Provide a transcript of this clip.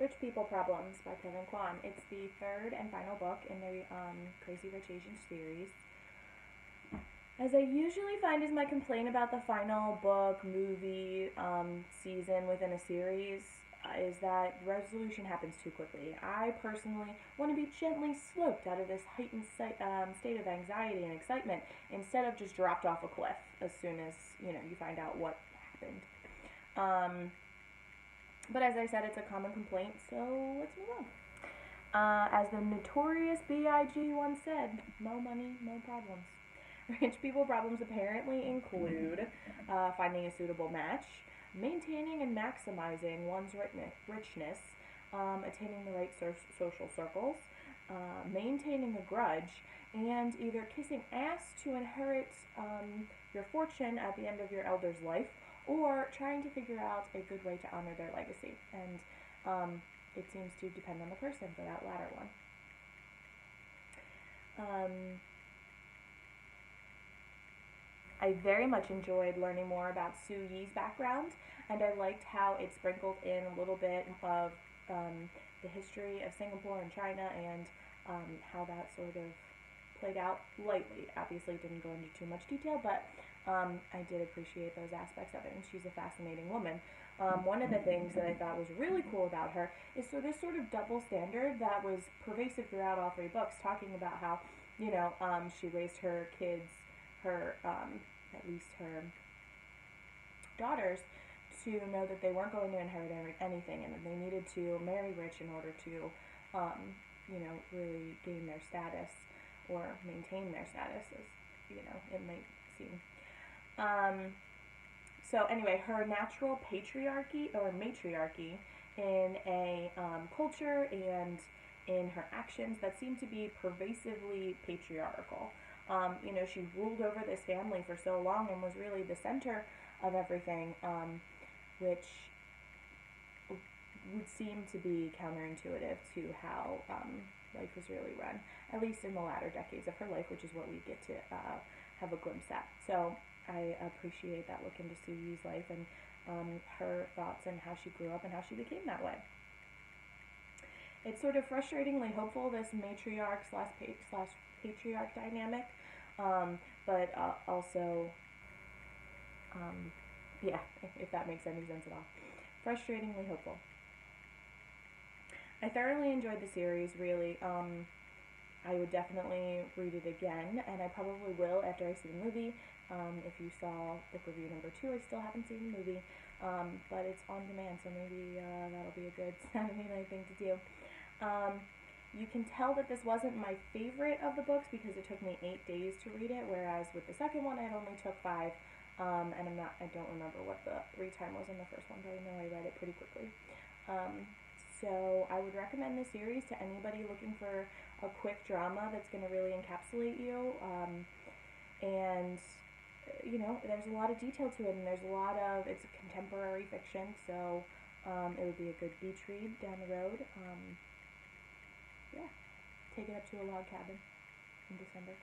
Rich People Problems by Kevin Kuan. It's the third and final book in the Crazy Rich Asians series. As I usually find is my complaint about the final book, movie, season within a series, is that resolution happens too quickly. I personally want to be gently sloped out of this heightened state of anxiety and excitement instead of just dropped off a cliff as soon as you find out what happened. But as I said, it's a common complaint, so let's move on. As the notorious B.I.G. once said, no money, no problems. Rich people problems apparently include finding a suitable match, maintaining and maximizing one's richness, attaining the right social circles, maintaining a grudge, and either kissing ass to inherit your fortune at the end of your elder's life, or trying to figure out a good way to honor their legacy. And it seems to depend on the person for that latter one. I very much enjoyed learning more about Su Yi's background, and I liked how it sprinkled in a little bit of the history of Singapore and China, and how that sort of played out lightly. Obviously, it didn't go into too much detail, but I did appreciate those aspects of it, and she's a fascinating woman. One of the things that I thought was really cool about her is this sort of double standard that was pervasive throughout all three books, talking about how, she raised her kids, at least her daughters, to know that they weren't going to inherit anything, and that they needed to marry rich in order to, really gain their status, or maintain their status, as, it might seem. So anyway, her natural patriarchy or matriarchy in a culture and in her actions that seem to be pervasively patriarchal. She ruled over this family for so long and was really the center of everything, which would seem to be counterintuitive to how life was really run, at least in the latter decades of her life, which is what we get to have a glimpse at. So I appreciate that look into Su Yi's life and her thoughts and how she grew up and how she became that way. It's sort of frustratingly hopeful, this matriarch slash patriarch dynamic, but also, yeah, if that makes any sense at all. Frustratingly hopeful. I thoroughly enjoyed the series, really. I would definitely read it again, and I probably will after I see the movie. If you saw book review number 2, I still haven't seen the movie, but it's on demand, so maybe that'll be a good Saturday night thing to do. You can tell that this wasn't my favorite of the books because it took me 8 days to read it, whereas with the second one it only took 5, and I don't remember what the read time was in the first one, but I know I read it pretty quickly. So I would recommend this series to anybody looking for a quick drama that's going to really encapsulate you, and there's a lot of detail to it, and there's a lot of, it's a contemporary fiction, so it would be a good beach read down the road. Yeah, take it up to a log cabin in December.